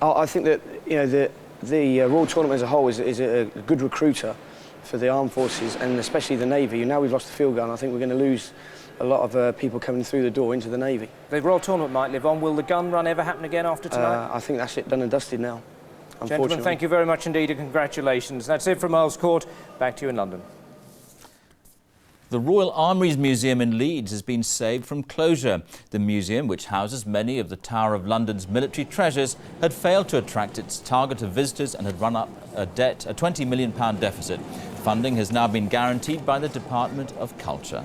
I think that the Royal Tournament as a whole is a good recruiter for the armed forces and especially the Navy. Now we've lost the field gun, I think we're going to lose a lot of people coming through the door into the Navy. The Royal Tournament might live on. Will the gun run ever happen again after tonight? I think that's it, done and dusted now, unfortunately. Gentlemen, thank you very much indeed and congratulations. That's it from Earl's Court. Back to you in London. The Royal Armouries Museum in Leeds has been saved from closure. The museum, which houses many of the Tower of London's military treasures, had failed to attract its target of visitors and had run up a £20 million deficit. Funding has now been guaranteed by the Department of Culture.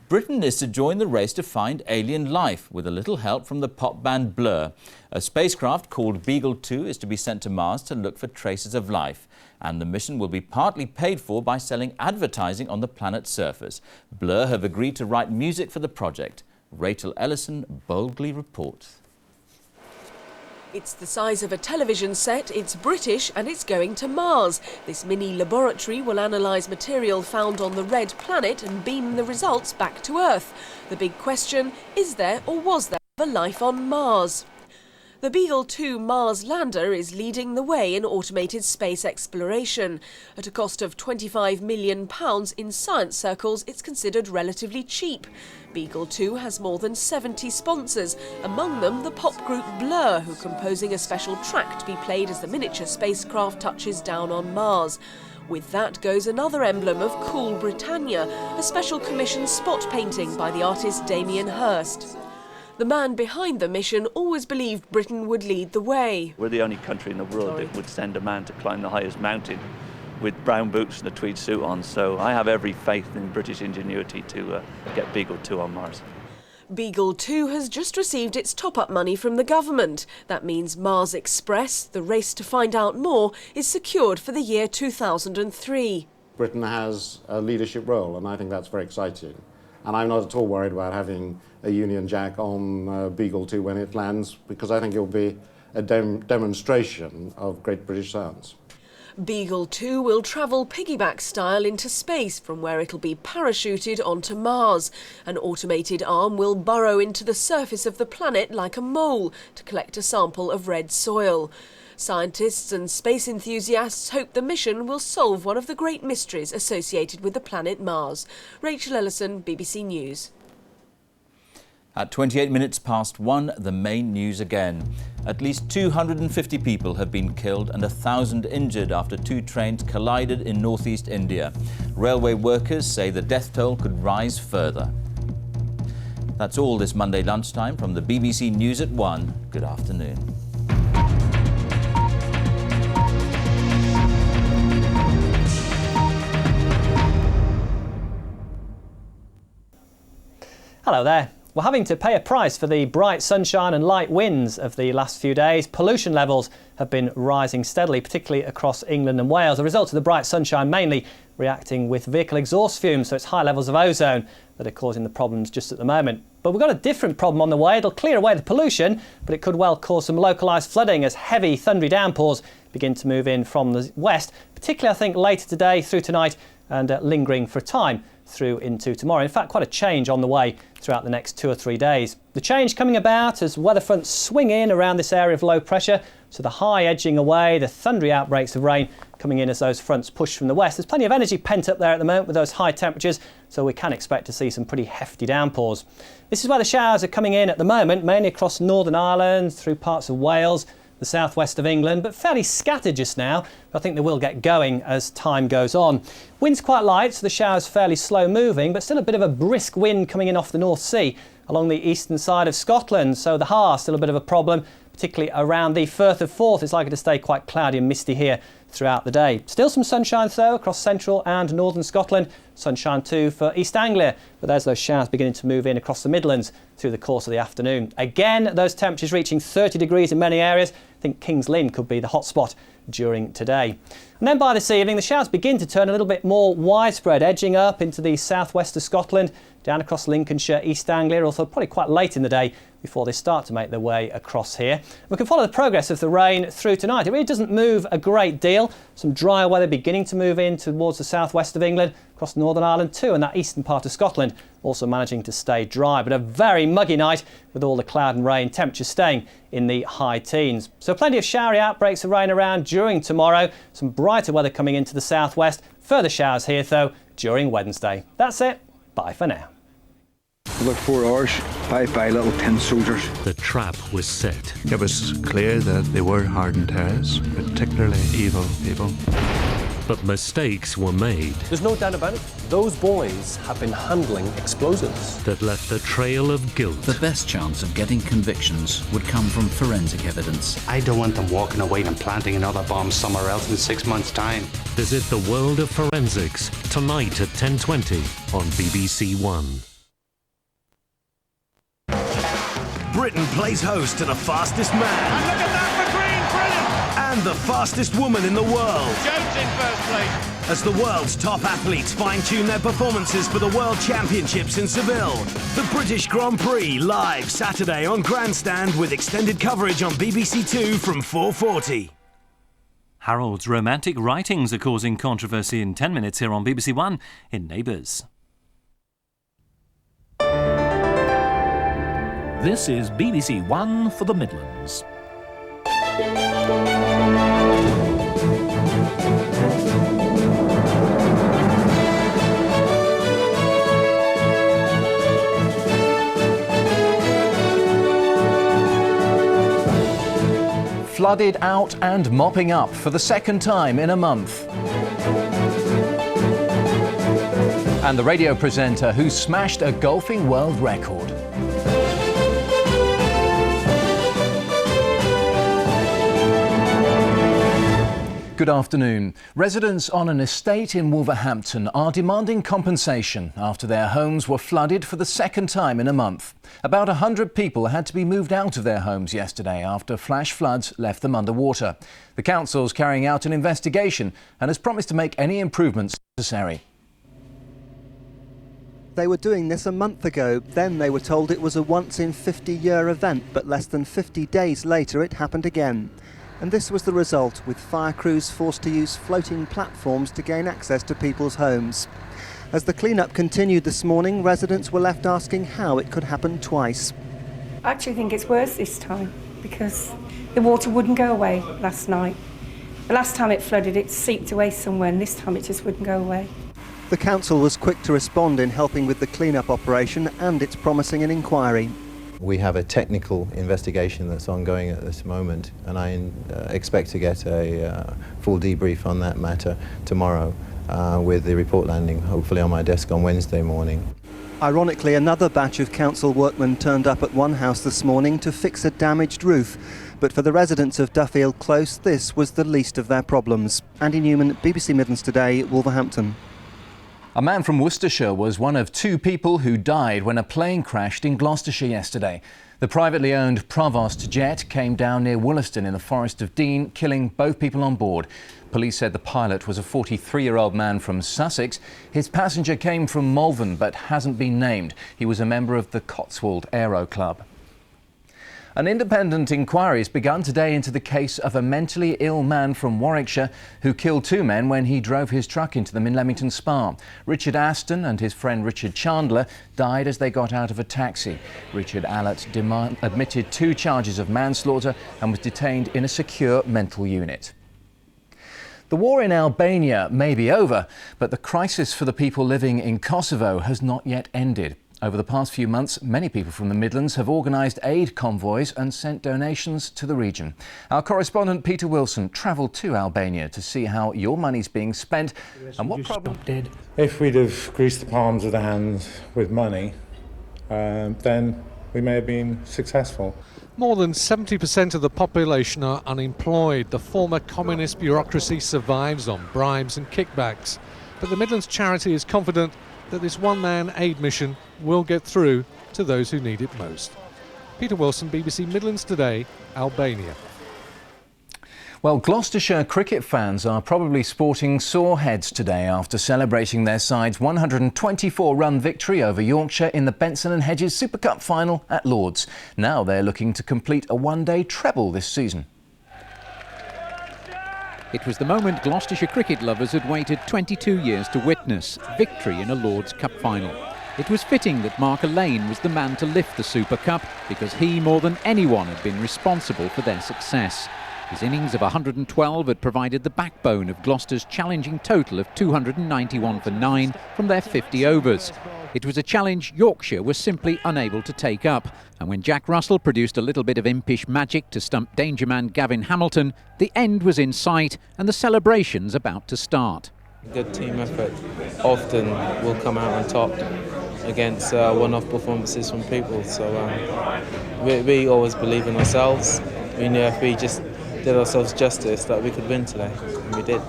Britain is to join the race to find alien life with a little help from the pop band Blur. A spacecraft called Beagle 2 is to be sent to Mars to look for traces of life. And the mission will be partly paid for by selling advertising on the planet's surface. Blur have agreed to write music for the project. Rachel Ellison boldly reports. It's the size of a television set, it's British and it's going to Mars. This mini laboratory will analyse material found on the red planet and beam the results back to Earth. The big question, is there or was there ever life on Mars? The Beagle 2 Mars lander is leading the way in automated space exploration. At a cost of £25 million in science circles, it's considered relatively cheap. Beagle 2 has more than 70 sponsors, among them the pop group Blur, who are composing a special track to be played as the miniature spacecraft touches down on Mars. With that goes another emblem of Cool Britannia, a special commission spot painting by the artist Damien Hirst. The man behind the mission always believed Britain would lead the way. We're the only country in the world that would send a man to climb the highest mountain with brown boots and a tweed suit on, so I have every faith in British ingenuity to get Beagle 2 on Mars. Beagle 2 has just received its top-up money from the government. That means Mars Express, the race to find out more, is secured for the year 2003. Britain has a leadership role, and I think that's very exciting. And I'm not at all worried about having a Union Jack on Beagle 2 when it lands, because I think it'll be a demonstration of great British science. Beagle 2 will travel piggyback style into space, from where it'll be parachuted onto Mars. An automated arm will burrow into the surface of the planet like a mole to collect a sample of red soil. Scientists and space enthusiasts hope the mission will solve one of the great mysteries associated with the planet Mars. Rachel Ellison, BBC News. At 28 minutes past 1, the main news again. At least 250 people have been killed and 1,000 injured after two trains collided in northeast India. Railway workers say the death toll could rise further. That's all this Monday lunchtime from the BBC News at 1. Good afternoon. Hello there. We're having to pay a price for the bright sunshine and light winds of the last few days. Pollution levels have been rising steadily, particularly across England and Wales. The result of the bright sunshine mainly reacting with vehicle exhaust fumes, so it's high levels of ozone that are causing the problems just at the moment. But we've got a different problem on the way. It'll clear away the pollution, but it could well cause some localised flooding as heavy thundery downpours begin to move in from the west, particularly I think later today through tonight and lingering for a time through into tomorrow. In fact, quite a change on the way throughout the next 2 or 3 days. The change coming about as weather fronts swing in around this area of low pressure, so the high edging away, the thundery outbreaks of rain coming in as those fronts push from the west. There's plenty of energy pent up there at the moment with those high temperatures, so we can expect to see some pretty hefty downpours. This is where the showers are coming in at the moment, mainly across Northern Ireland, through parts of Wales, the southwest of England, but fairly scattered just now. I think they will get going as time goes on. Wind's quite light, so the shower's fairly slow moving, but still a bit of a brisk wind coming in off the North Sea along the eastern side of Scotland, so the Har still a bit of a problem, particularly around the Firth of Forth. It's likely to stay quite cloudy and misty here throughout the day. Still some sunshine though across central and northern Scotland. Sunshine too for East Anglia, but there's those showers beginning to move in across the Midlands through the course of the afternoon. Again, those temperatures reaching 30 degrees in many areas. I think King's Lynn could be the hot spot during today. And then by this evening, the showers begin to turn a little bit more widespread, edging up into the southwest of Scotland, down across Lincolnshire, East Anglia, although probably quite late in the day, before they start to make their way across here. We can follow the progress of the rain through tonight. It really doesn't move a great deal. Some drier weather beginning to move in towards the southwest of England, across Northern Ireland too, and that eastern part of Scotland also managing to stay dry. But a very muggy night with all the cloud and rain, temperatures staying in the high teens. So plenty of showery outbreaks of rain around during tomorrow. Some brighter weather coming into the southwest. Further showers here though during Wednesday. That's it. Bye for now. About 4 hours, 5 little tin soldiers. The trap was set. It was clear that they were hardened terrorists, particularly evil people. But mistakes were made. There's no doubt about it. Those boys have been handling explosives. That left a trail of guilt. The best chance of getting convictions would come from forensic evidence. I don't want them walking away and planting another bomb somewhere else in 6 months' time. Visit the world of forensics tonight at 10:20 on BBC One. Britain plays host to the fastest man. And look at that for Green, brilliant! And the fastest woman in the world. Jones in first place. As the world's top athletes fine-tune their performances for the World Championships in Seville. The British Grand Prix live Saturday on Grandstand with extended coverage on BBC Two from 4:40. Harold's romantic writings are causing controversy in 10 minutes here on BBC One in Neighbours. This is BBC One for the Midlands. Flooded out and mopping up for the second time in a month. And the radio presenter who smashed a golfing world record. Good afternoon. Residents on an estate in Wolverhampton are demanding compensation after their homes were flooded for the second time in a month. About 100 people had to be moved out of their homes yesterday after flash floods left them underwater. The council's carrying out an investigation and has promised to make any improvements necessary. They were doing this a month ago. Then they were told it was a once-in-50-year event, but less than 50 days later it happened again. And this was the result, with fire crews forced to use floating platforms to gain access to people's homes. As the clean-up continued this morning, residents were left asking how it could happen twice. I actually think it's worse this time because the water wouldn't go away last night. The last time it flooded, it seeped away somewhere, and this time it just wouldn't go away. The council was quick to respond in helping with the clean-up operation, and it's promising an inquiry. We have a technical investigation that's ongoing at this moment, and I expect to get a full debrief on that matter tomorrow, with the report landing hopefully on my desk on Wednesday morning. Ironically, another batch of council workmen turned up at one house this morning to fix a damaged roof. But for the residents of Duffield Close, this was the least of their problems. Andy Newman, BBC Midlands Today, Wolverhampton. A man from Worcestershire was one of 2 people who died when a plane crashed in Gloucestershire yesterday. The privately owned Provost jet came down near Wollaston in the Forest of Dean, killing both people on board. Police said the pilot was a 43-year-old man from Sussex. His passenger came from Malvern but hasn't been named. He was a member of the Cotswold Aero Club. An independent inquiry has begun today into the case of a mentally ill man from Warwickshire who killed 2 men when he drove his truck into them in Leamington Spa. Richard Aston and his friend Richard Chandler died as they got out of a taxi. Richard Allett admitted 2 charges of manslaughter and was detained in a secure mental unit. The war in Albania may be over, but the crisis for the people living in Kosovo has not yet ended. Over the past few months, many people from the Midlands have organised aid convoys and sent donations to the region. Our correspondent Peter Wilson travelled to Albania to see how your money's being spent and what problem... If we'd have greased the palms of the hands with money, then we may have been successful. More than 70% of the population are unemployed. The former communist bureaucracy survives on bribes and kickbacks. But the Midlands charity is confident that this one-man aid mission will get through to those who need it most. Peter Wilson, BBC Midlands Today, Albania. Well, Gloucestershire cricket fans are probably sporting sore heads today after celebrating their side's 124-run victory over Yorkshire in the Benson and Hedges Super Cup final at Lords. Now they're looking to complete a one-day treble this season. It was the moment Gloucestershire cricket lovers had waited 22 years to witness, victory in a Lords Cup final. It was fitting that Mark Lane was the man to lift the Super Cup because he, more than anyone, had been responsible for their success. His innings of 112 had provided the backbone of Gloucester's challenging total of 291 for 9 from their 50 overs. It was a challenge Yorkshire was simply unable to take up, and when Jack Russell produced a little bit of impish magic to stump danger man Gavin Hamilton, the end was in sight and the celebrations about to start. Good team effort often will come out on top against one-off performances from people, so we always believe in ourselves. We knew if we just did ourselves justice that we could win today, and we did.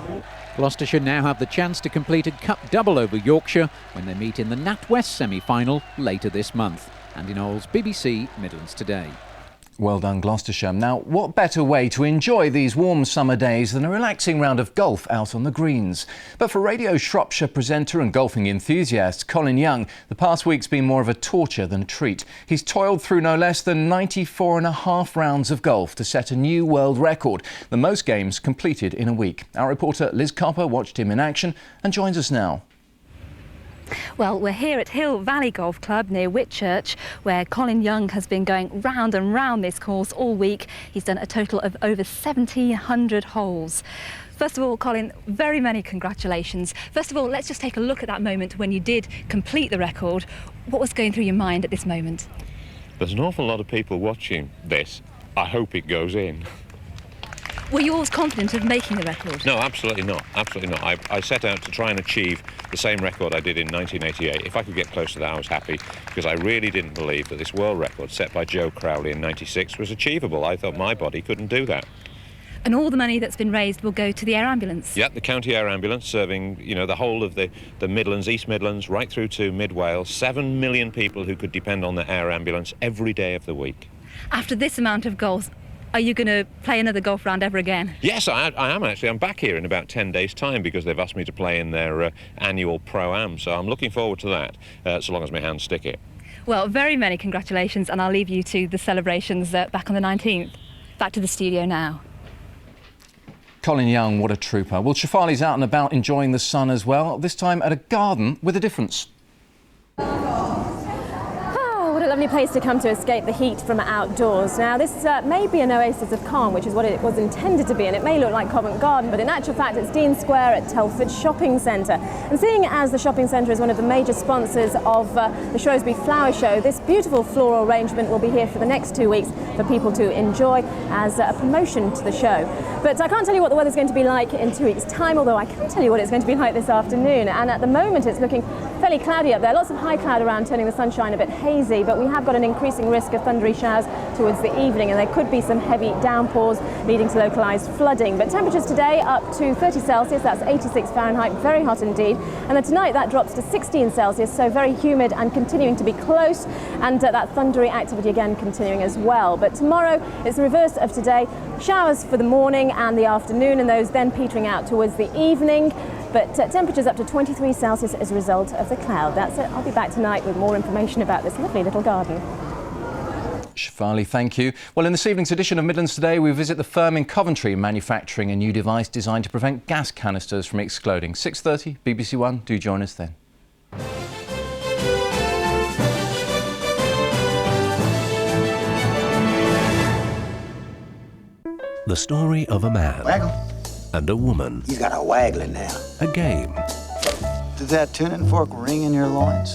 Gloucestershire now have the chance to complete a cup double over Yorkshire when they meet in the NatWest semi-final later this month. Andy Knowles, BBC Midlands Today. Well done, Gloucestershire. Now, what better way to enjoy these warm summer days than a relaxing round of golf out on the greens? But for Radio Shropshire presenter and golfing enthusiast Colin Young, the past week's been more of a torture than a treat. He's toiled through no less than 94.5 rounds of golf to set a new world record, the most games completed in a week. Our reporter Liz Copper watched him in action and joins us now. Well, we're here at Hill Valley Golf Club near Whitchurch, where Colin Young has been going round and round this course all week. He's done a total of over 1,700 holes. First of all, Colin, very many congratulations. First of all, let's just take a look at that moment when you did complete the record. What was going through your mind at this moment? There's an awful lot of people watching this. I hope it goes in. Were you always confident of making the record? No, absolutely not. Absolutely not. I set out to try and achieve the same record I did in 1988. If I could get close to that, I was happy, because I really didn't believe that this world record set by Joe Crowley in 96 was achievable. I thought my body couldn't do that. And all the money that's been raised will go to the air ambulance? Yeah, the county air ambulance serving, the whole of the Midlands, East Midlands, right through to Mid Wales. 7 million people who could depend on the air ambulance every day of the week. After this amount of goals, are you going to play another golf round ever again? Yes, I am actually. I'm back here in about 10 days' time because they've asked me to play in their annual Pro-Am, so I'm looking forward to that, so long as my hands stick it. Well, very many congratulations, and I'll leave you to the celebrations back on the 19th. Back to the studio now. Colin Young, what a trooper. Well, Shefali's out and about enjoying the sun as well, this time at a garden with a difference. What a lovely place to come to escape the heat from outdoors. Now, this may be an oasis of calm, which is what it was intended to be, and it may look like Covent Garden, but in actual fact it's Dean Square at Telford Shopping Centre. And seeing as the shopping centre is one of the major sponsors of the Shrewsbury Flower Show, this beautiful floral arrangement will be here for the next 2 weeks for people to enjoy as a promotion to the show. But I can't tell you what the weather's going to be like in 2 weeks' time, although I can tell you what it's going to be like this afternoon. And at the moment it's looking fairly cloudy up there. Lots of high cloud around, turning the sunshine a bit hazy, but we have got an increasing risk of thundery showers towards the evening, and there could be some heavy downpours leading to localised flooding. But temperatures today up to 30 Celsius, that's 86 Fahrenheit, very hot indeed. And then tonight that drops to 16 Celsius, so very humid and continuing to be close, and that thundery activity again continuing as well. But tomorrow it's the reverse of today. Showers for the morning and the afternoon, and those then petering out towards the evening. But temperatures up to 23 Celsius as a result of the cloud. That's it. I'll be back tonight with more information about this lovely little garden. Shefali, thank you. Well, in this evening's edition of Midlands Today, we visit the firm in Coventry manufacturing a new device designed to prevent gas canisters from exploding. 6:30, BBC One. Do join us then. The story of a man and a woman. You got a waggler now. A game. Did that tuning fork ring in your loins?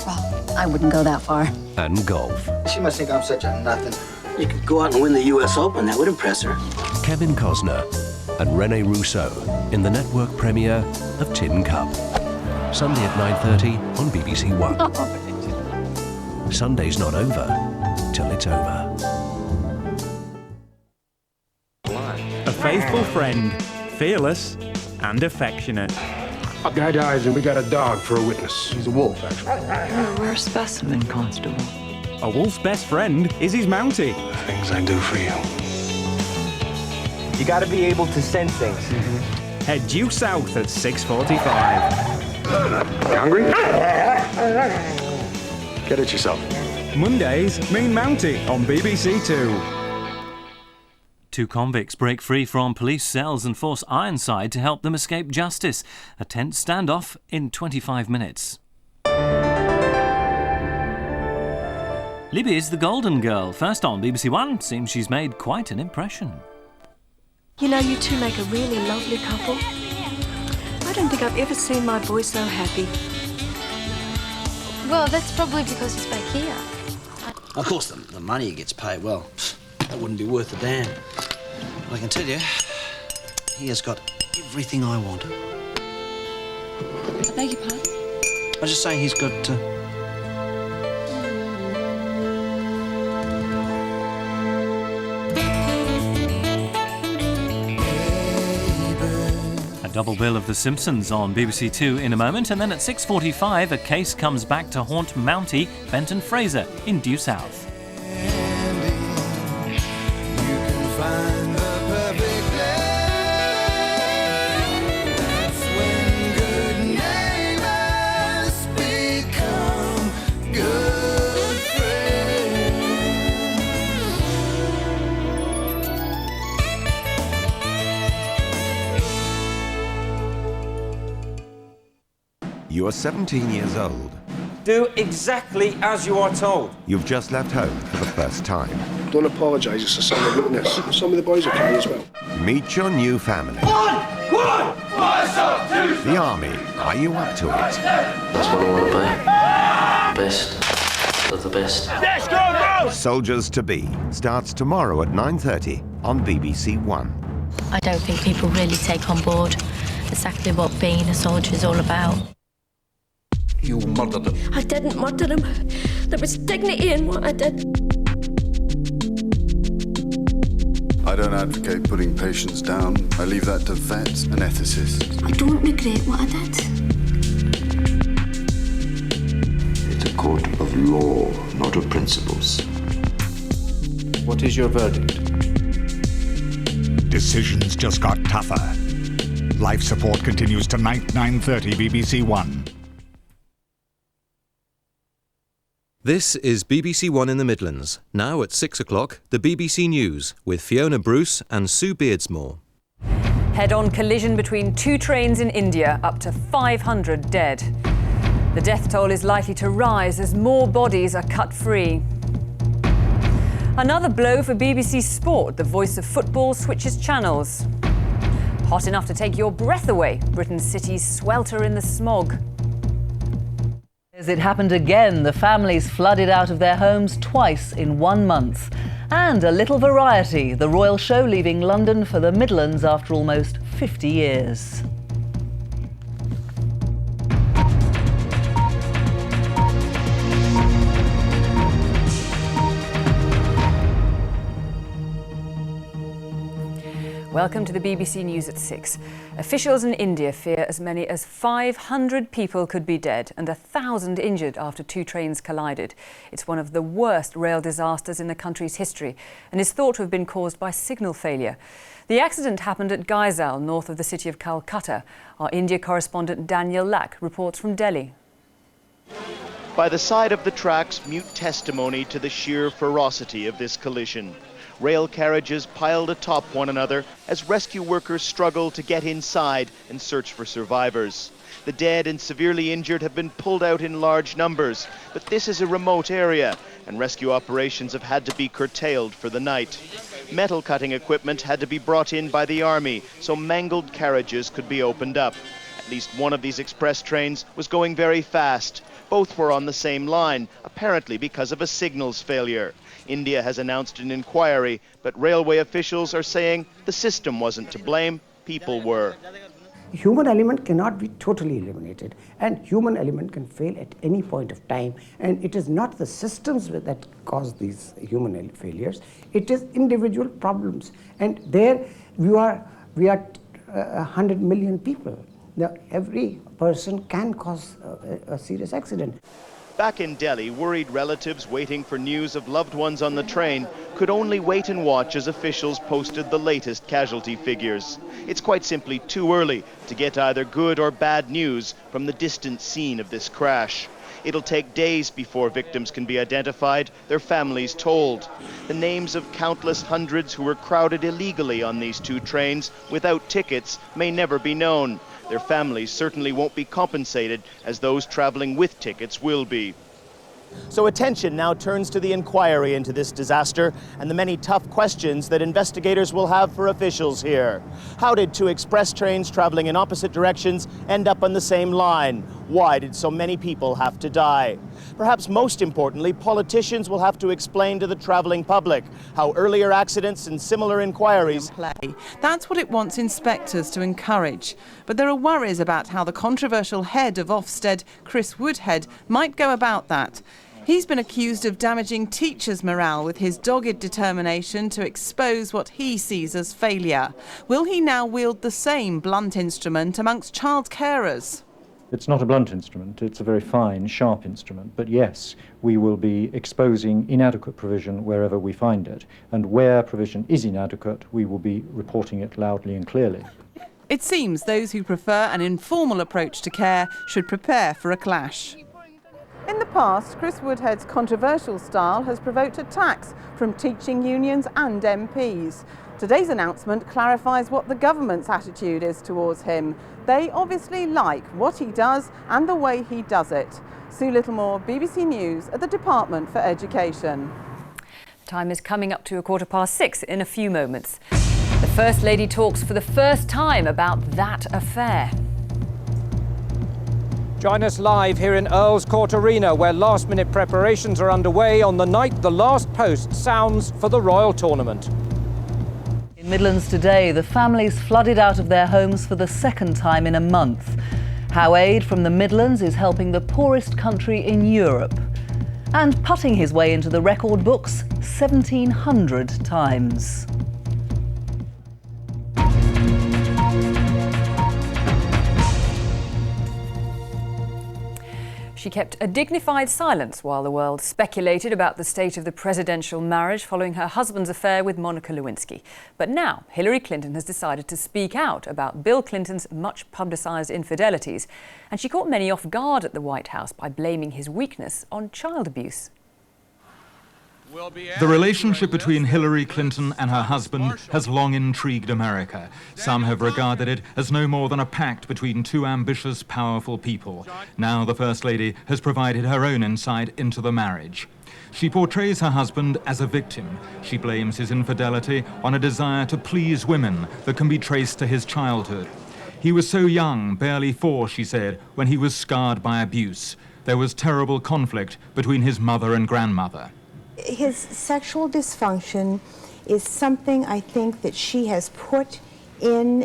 Well, I wouldn't go that far. And golf. She must think I'm such a nothing. You could go out and win the US Open. That would impress her. Kevin Costner and Rene Rousseau in the network premiere of Tin Cup. Sunday at 9:30 on BBC One. Sunday's not over till it's over. A faithful friend, fearless and affectionate. A guy dies and we got a dog for a witness. He's a wolf, actually. You're a rare specimen, Constable. A wolf's best friend is his mountie. Things I do for you. You got to be able to sense things. Head due south at 6:45. You hungry? Get it yourself. Mondays mean Mountie on BBC Two. 2 convicts break free from police cells and force Ironside to help them escape justice. A tense standoff in 25 minutes. Libby is the Golden Girl. First on BBC One, seems she's made quite an impression. You know, you two make a really lovely couple. I don't think I've ever seen my boy so happy. Well, that's probably because he's back here. Of course, the money he gets paid, well, that wouldn't be worth a damn. But I can tell you, he has got everything I want. I beg your pardon? I was just saying he's got... A double bill of The Simpsons on BBC Two in a moment, and then at 6:45 a case comes back to haunt Mountie Benton Fraser in due south. You are 17 years old. Do exactly as you are told. You've just left home for the first time. Don't apologise, it's a sign of weakness. Some of the boys are coming as well. Meet your new family. The army. Are you up to it? That's what I want to be. Best of the best. Let's go! Soldiers to Be starts tomorrow at 9:30 on BBC One. I don't think people really take on board exactly what being a soldier is all about. You murdered him. I didn't murder him. There was dignity in what I did. I don't advocate putting patients down. I leave that to vets and ethicists. I don't regret what I did. It's a court of law, not of principles. What is your verdict? Decisions just got tougher. Life support continues tonight, 9:30 BBC One. This is BBC One in the Midlands. Now at 6 o'clock, the BBC News with Fiona Bruce and Sue Beardsmore. Head-on collision between 2 trains in India, up to 500 dead. The death toll is likely to rise as more bodies are cut free. Another blow for BBC Sport. The voice of football switches channels. Hot enough to take your breath away. Britain's cities swelter in the smog. It happened again. The families flooded out of their homes twice in 1 month. And a little variety. The Royal Show leaving London for the Midlands after almost 50 years. Welcome to the BBC News at 6. Officials in India fear as many as 500 people could be dead and 1,000 injured after 2 trains collided. It's one of the worst rail disasters in the country's history and is thought to have been caused by signal failure. The accident happened at Gaisal, north of the city of Calcutta. Our India correspondent Daniel Lack reports from Delhi. By the side of the tracks, mute testimony to the sheer ferocity of this collision. Rail carriages piled atop one another as rescue workers struggle to get inside and search for survivors. The dead and severely injured have been pulled out in large numbers, but this is a remote area and rescue operations have had to be curtailed for the night. Metal cutting equipment had to be brought in by the army so mangled carriages could be opened up. At least one of these express trains was going very fast. Both were on the same line, apparently because of a signals failure. India has announced an inquiry, but railway officials are saying the system wasn't to blame, people were. Human element cannot be totally eliminated, and human element can fail at any point of time, and it is not the systems that cause these human failures, it is individual problems, and there we are 100 million people. Now, every person can cause a serious accident. Back in Delhi, worried relatives waiting for news of loved ones on the train could only wait and watch as officials posted the latest casualty figures. It's quite simply too early to get either good or bad news from the distant scene of this crash. It'll take days before victims can be identified, their families told. The names of countless hundreds who were crowded illegally on these two trains without tickets may never be known. Their families certainly won't be compensated, as those travelling with tickets will be. So attention now turns to the inquiry into this disaster and the many tough questions that investigators will have for officials here. How did two express trains travelling in opposite directions end up on the same line? Why did so many people have to die? Perhaps most importantly, politicians will have to explain to the travelling public how earlier accidents and similar inquiries play. That's what it wants inspectors to encourage. But there are worries about how the controversial head of Ofsted, Chris Woodhead, might go about that. He's been accused of damaging teachers' morale with his dogged determination to expose what he sees as failure. Will he now wield the same blunt instrument amongst child carers? It's not a blunt instrument, it's a very fine, sharp instrument. But yes, we will be exposing inadequate provision wherever we find it. And where provision is inadequate, we will be reporting it loudly and clearly. It seems those who prefer an informal approach to care should prepare for a clash. In the past, Chris Woodhead's controversial style has provoked attacks from teaching unions and MPs. Today's announcement clarifies what the government's attitude is towards him. They obviously like what he does and the way he does it. Sue Littlemore, BBC News at the Department for Education. Time is coming up to 6:15 in a few moments. The First Lady talks for the first time about that affair. Join us live here in Earl's Court Arena, where last-minute preparations are underway on the night the last post sounds for the Royal Tournament. In Midlands Today, the families flooded out of their homes for the second time in a month. How aid from the Midlands is helping the poorest country in Europe. And putting his way into the record books 1,700 times. She kept a dignified silence while the world speculated about the state of the presidential marriage following her husband's affair with Monica Lewinsky. But now Hillary Clinton has decided to speak out about Bill Clinton's much publicised infidelities, and she caught many off guard at the White House by blaming his weakness on child abuse. The relationship between Hillary Clinton and her husband has long intrigued America. Some have regarded it as no more than a pact between two ambitious, powerful people. Now the First Lady has provided her own insight into the marriage. She portrays her husband as a victim. She blames his infidelity on a desire to please women that can be traced to his childhood. He was so young, barely 4, she said, when he was scarred by abuse. There was terrible conflict between his mother and grandmother. His sexual dysfunction is something I think that she has put in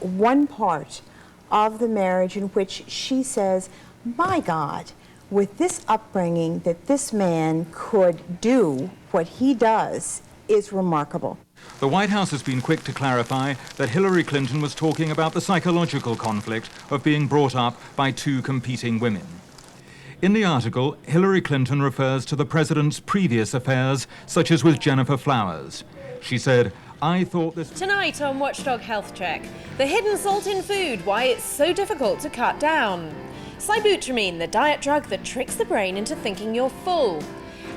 one part of the marriage in which she says, my God, with this upbringing that this man could do what he does is remarkable. The White House has been quick to clarify that Hillary Clinton was talking about the psychological conflict of being brought up by two competing women. In the article, Hillary Clinton refers to the president's previous affairs, such as with Jennifer Flowers. She said, I thought this... Tonight on Watchdog Healthcheck, the hidden salt in food, why it's so difficult to cut down. Sibutramine, the diet drug that tricks the brain into thinking you're full.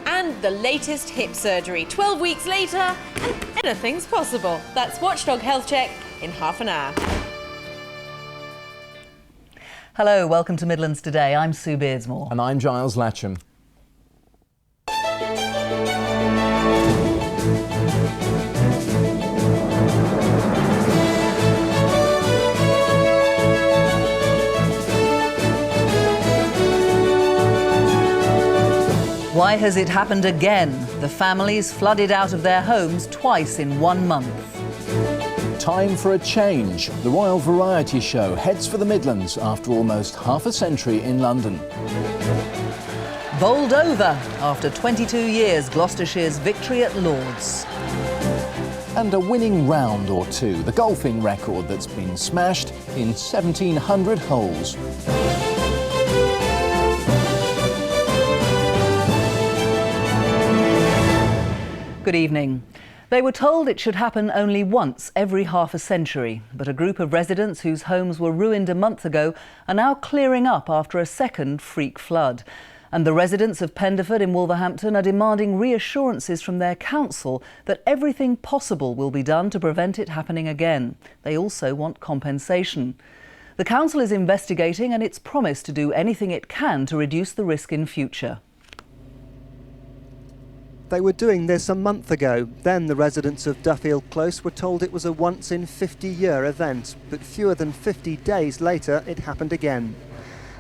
And the latest hip surgery, 12 weeks later, and anything's possible. That's Watchdog Healthcheck in half an hour. Hello, welcome to Midlands Today. I'm Sue Beardsmore. And I'm Giles Latcham. Why has it happened again? The families flooded out of their homes twice in 1 month. Time for a change. The Royal Variety Show heads for the Midlands after almost half a century in London. Bowled over after 22 years, Gloucestershire's victory at Lord's. And a winning round or two, the golfing record that's been smashed in 1,700 holes. Good evening. They were told it should happen only once every half a century, but a group of residents whose homes were ruined a month ago are now clearing up after a second freak flood. And the residents of Penderford in Wolverhampton are demanding reassurances from their council that everything possible will be done to prevent it happening again. They also want compensation. The council is investigating and it's promised to do anything it can to reduce the risk in future. They were doing this a month ago. Then the residents of Duffield Close were told it was a once-in-50-year event, but fewer than 50 days later it happened again.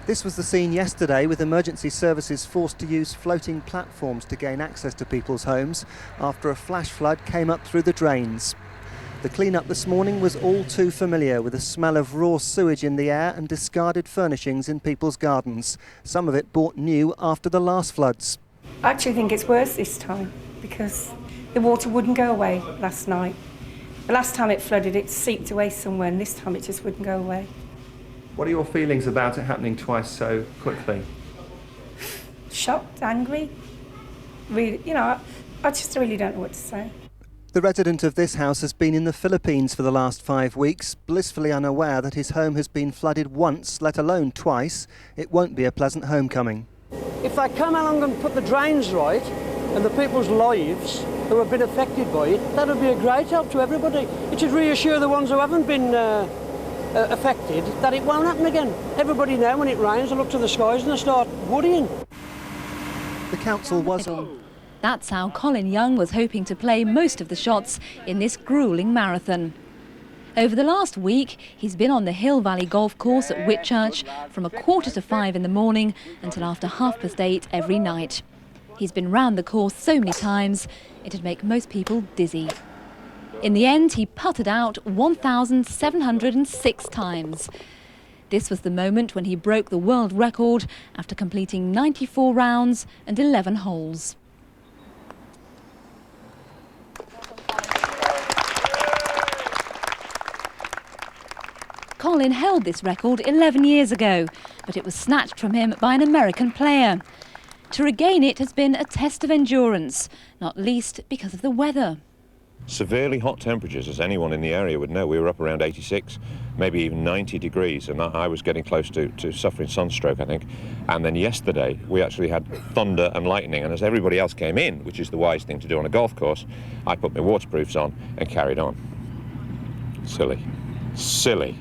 This was the scene yesterday, with emergency services forced to use floating platforms to gain access to people's homes after a flash flood came up through the drains. The clean-up this morning was all too familiar, with a smell of raw sewage in the air and discarded furnishings in people's gardens, some of it bought new after the last floods. I actually think it's worse this time because the water wouldn't go away last night. The last time it flooded, it seeped away somewhere, and this time it just wouldn't go away. What are your feelings about it happening twice so quickly? Shocked, angry. Really, I just really don't know what to say. The resident of this house has been in the Philippines for the last 5 weeks, blissfully unaware that his home has been flooded once, let alone twice. It won't be a pleasant homecoming. If they come along and put the drains right and the people's lives who have been affected by it, that would be a great help to everybody. It should reassure the ones who haven't been affected that it won't happen again. Everybody now, when it rains, they look to the skies and they start worrying. The council was on. That's how Colin Young was hoping to play most of the shots in this gruelling marathon. Over the last week, he's been on the Hill Valley Golf Course at Whitchurch from 4:45 in the morning until after 8:30 every night. He's been round the course so many times, it'd make most people dizzy. In the end, he putted out 1,706 times. This was the moment when he broke the world record after completing 94 rounds and 11 holes. Colin held this record 11 years ago, but it was snatched from him by an American player. To regain it has been a test of endurance, not least because of the weather. Severely hot temperatures, as anyone in the area would know. We were up around 86, maybe even 90 degrees, and I was getting close to suffering sunstroke, I think. And then yesterday, we actually had thunder and lightning, and as everybody else came in, which is the wise thing to do on a golf course, I put my waterproofs on and carried on. Silly. Silly.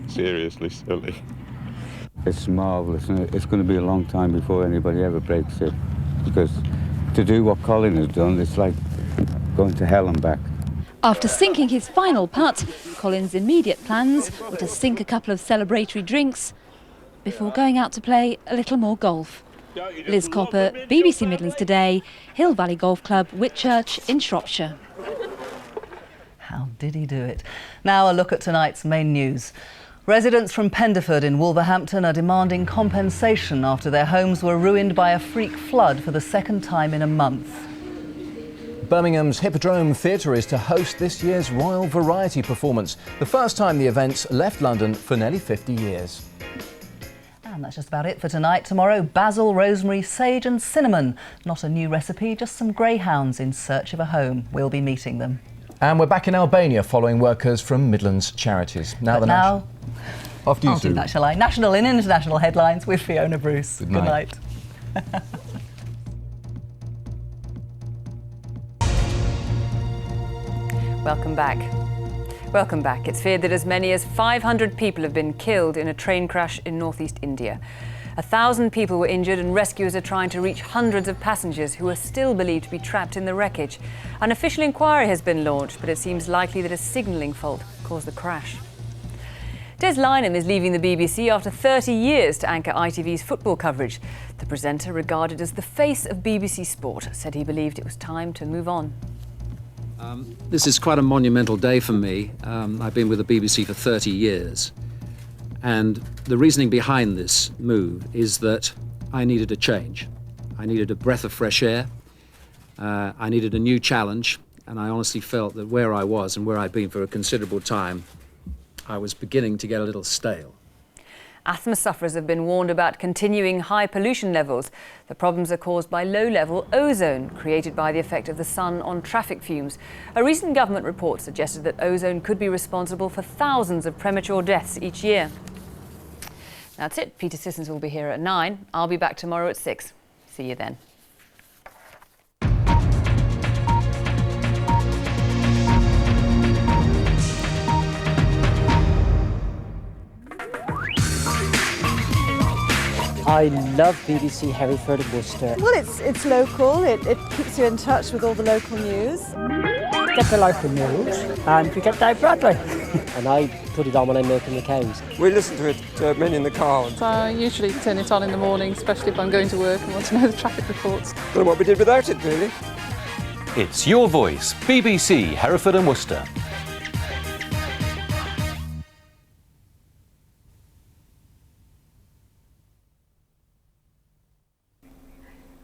Seriously silly. It's marvellous, and it's going to be a long time before anybody ever breaks it, because to do what Colin has done, it's like going to hell and back. After sinking his final putt, Colin's immediate plans were to sink a couple of celebratory drinks before going out to play a little more golf. Liz Copper, BBC Midlands Today, Hill Valley Golf Club, Whitchurch in Shropshire. How did he do it? Now a look at tonight's main news. Residents from Penderford in Wolverhampton are demanding compensation after their homes were ruined by a freak flood for the second time in a month. Birmingham's Hippodrome Theatre is to host this year's Royal Variety performance, the first time the event's left London for nearly 50 years. And that's just about it for tonight. Tomorrow, basil, rosemary, sage and cinnamon. Not a new recipe, just some greyhounds in search of a home. We'll be meeting them. And we're back in Albania following workers from Midlands Charities. Now, off to you, I'll do that, shall I? National and international headlines with Fiona Bruce. Good night. Welcome back. Welcome back. It's feared that as many as 500 people have been killed in a train crash in northeast India. 1,000 people were injured and rescuers are trying to reach hundreds of passengers who are still believed to be trapped in the wreckage. An official inquiry has been launched, but it seems likely that a signalling fault caused the crash. Des Lynam is leaving the BBC after 30 years to anchor ITV's football coverage. The presenter, regarded as the face of BBC Sport, said he believed it was time to move on. This is quite a monumental day for me. I've been with the BBC for 30 years. And the reasoning behind this move is that I needed a change. I needed a breath of fresh air. I needed a new challenge. And I honestly felt that where I was and where I'd been for a considerable time, I was beginning to get a little stale. Asthma sufferers have been warned about continuing high pollution levels. The problems are caused by low-level ozone, created by the effect of the sun on traffic fumes. A recent government report suggested that ozone could be responsible for thousands of premature deaths each year. That's it. Peter Sissons will be here at 9. I'll be back tomorrow at 6. See you then. I love BBC Hereford and Worcester. Well, it's local. It keeps you in touch with all the local news. Get the local news and we get Dave Bradley. And I put it on when I'm milking the cows. We listen to it mainly in the car. So I usually turn it on in the morning, especially if I'm going to work and want to know the traffic reports. Don't know what we did without it, really. It's Your Voice, BBC Hereford and Worcester.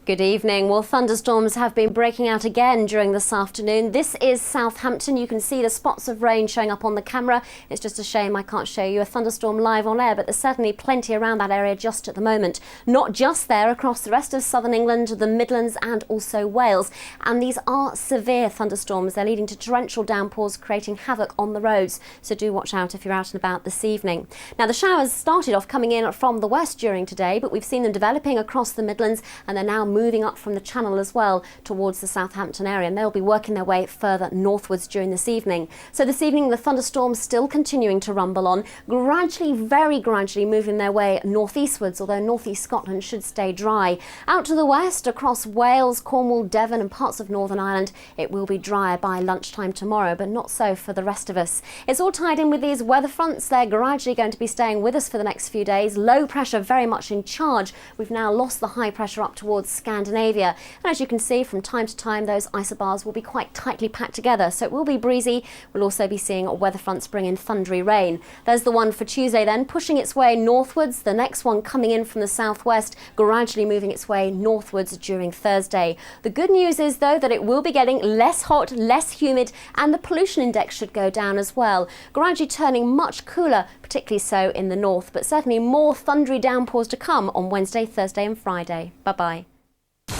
Good evening. Well, thunderstorms have been breaking out again during this afternoon. This is Southampton. You can see the spots of rain showing up on the camera. It's just a shame I can't show you a thunderstorm live on air, but there's certainly plenty around that area just at the moment. Not just there, across the rest of southern England, the Midlands and also Wales. And these are severe thunderstorms. They're leading to torrential downpours, creating havoc on the roads. So do watch out if you're out and about this evening. Now, the showers started off coming in from the west during today, but we've seen them developing across the Midlands, and they're now moving up from the Channel as well towards the Southampton area, and they'll be working their way further northwards during this evening. So this evening the thunderstorms still continuing to rumble on, gradually, very gradually moving their way northeastwards, although northeast Scotland should stay dry. Out to the west, across Wales, Cornwall, Devon and parts of Northern Ireland, it will be drier by lunchtime tomorrow, but not so for the rest of us. It's all tied in with these weather fronts. They're gradually going to be staying with us for the next few days. Low pressure very much in charge. We've now lost the high pressure up towards Scandinavia. And as you can see, from time to time, those isobars will be quite tightly packed together. So it will be breezy. We'll also be seeing weather fronts bring in thundery rain. There's the one for Tuesday then, pushing its way northwards. The next one coming in from the southwest, gradually moving its way northwards during Thursday. The good news is, though, that it will be getting less hot, less humid, and the pollution index should go down as well. Gradually turning much cooler, particularly so in the north, but certainly more thundery downpours to come on Wednesday, Thursday and Friday. Bye-bye.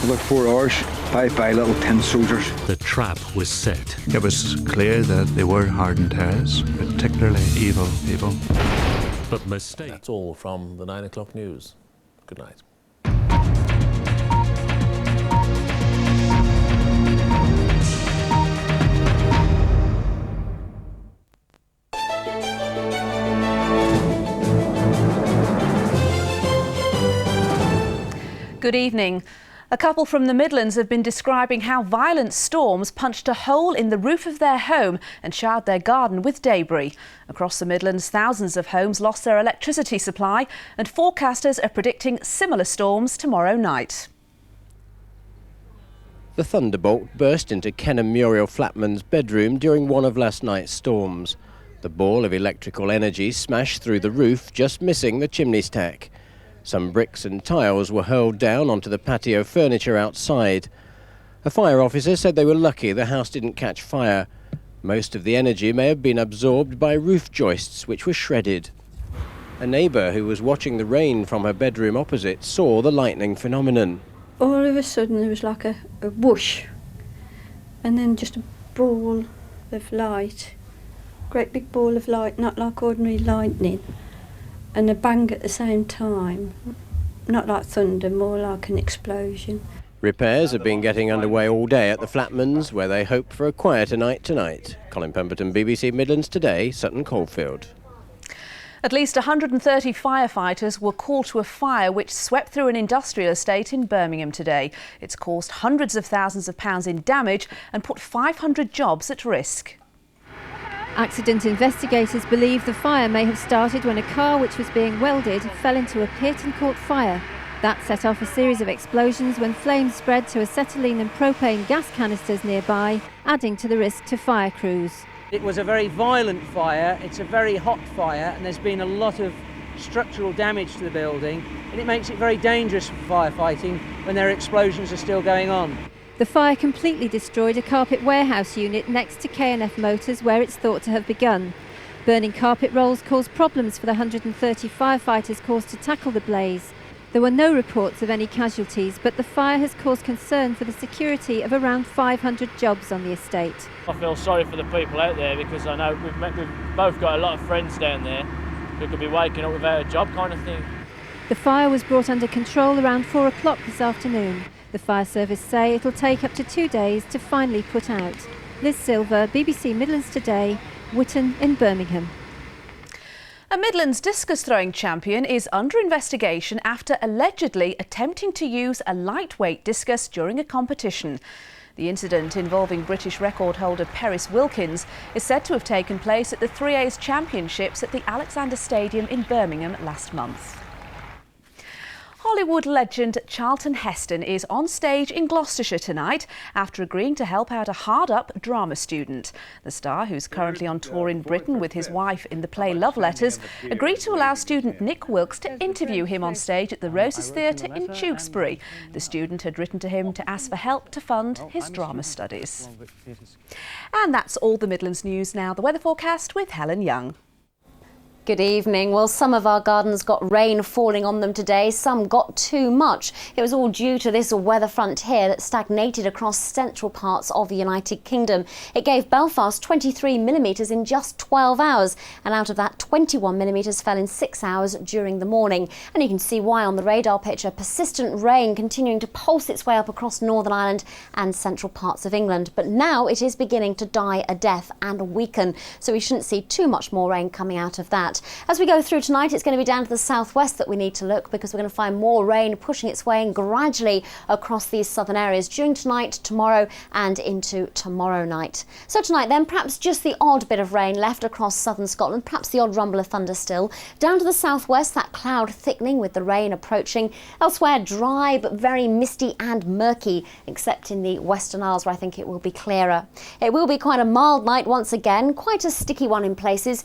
About 4 hours, bye little tin soldiers. The trap was set. It was clear that they were hardened terrorists, particularly evil people. But mistake. That's all from the 9 o'clock news. Good night. Good evening. A couple from the Midlands have been describing how violent storms punched a hole in the roof of their home and showered their garden with debris. Across the Midlands, thousands of homes lost their electricity supply, and forecasters are predicting similar storms tomorrow night. The thunderbolt burst into Kenham Muriel Flatman's bedroom during one of last night's storms. The ball of electrical energy smashed through the roof, just missing the chimney stack. Some bricks and tiles were hurled down onto the patio furniture outside. A fire officer said they were lucky the house didn't catch fire. Most of the energy may have been absorbed by roof joists, which were shredded. A neighbour who was watching the rain from her bedroom opposite saw the lightning phenomenon. All of a sudden there was like a whoosh, and then just a ball of light, great big ball of light, not like ordinary lightning. And a bang at the same time, not like thunder, more like an explosion. Repairs have been getting underway all day at the Flatmans, where they hope for a quieter night tonight. Colin Pemberton, BBC Midlands Today, Sutton Coldfield. At least 130 firefighters were called to a fire which swept through an industrial estate in Birmingham today. It's caused hundreds of thousands of pounds in damage and put 500 jobs at risk. Accident investigators believe the fire may have started when a car which was being welded fell into a pit and caught fire. That set off a series of explosions when flames spread to acetylene and propane gas canisters nearby, adding to the risk to fire crews. It was a very violent fire, it's a very hot fire, and there's been a lot of structural damage to the building, and it makes it very dangerous for firefighting when their explosions are still going on. The fire completely destroyed a carpet warehouse unit next to K&F Motors where it's thought to have begun. Burning carpet rolls caused problems for the 130 firefighters called to tackle the blaze. There were no reports of any casualties, but the fire has caused concern for the security of around 500 jobs on the estate. I feel sorry for the people out there because I know we've both got a lot of friends down there who could be waking up without a job kind of thing. The fire was brought under control around 4 o'clock this afternoon. The fire service say it'll take up to 2 days to finally put out. Liz Silver, BBC Midlands Today, Witton in Birmingham. A Midlands discus throwing champion is under investigation after allegedly attempting to use a lightweight discus during a competition. The incident, involving British record holder Perris Wilkins, is said to have taken place at the 3A's Championships at the Alexander Stadium in Birmingham last month. Hollywood legend Charlton Heston is on stage in Gloucestershire tonight after agreeing to help out a hard-up drama student. The star, who's currently on tour in Britain with his wife in the play Love Letters, agreed to allow student Nick Wilkes to interview him on stage at the Roses Theatre in Tewkesbury. The student had written to him to ask for help to fund his drama studies. And that's all the Midlands news now. The weather forecast with Helen Young. Good evening. Well, some of our gardens got rain falling on them today, some got too much. It was all due to this weather front here that stagnated across central parts of the United Kingdom. It gave Belfast 23 millimetres in just 12 hours, and out of that 21 millimetres fell in 6 hours during the morning. And you can see why on the radar picture. Persistent rain continuing to pulse its way up across Northern Ireland and central parts of England. But now it is beginning to die a death and weaken, so we shouldn't see too much more rain coming out of that. As we go through tonight, it's going to be down to the southwest that we need to look, because we're going to find more rain pushing its way in gradually across these southern areas during tonight, tomorrow and into tomorrow night. So tonight then, perhaps just the odd bit of rain left across southern Scotland, perhaps the odd rumble of thunder still. Down to the southwest, that cloud thickening with the rain approaching. Elsewhere, dry but very misty and murky, except in the Western Isles where I think it will be clearer. It will be quite a mild night once again, quite a sticky one in places.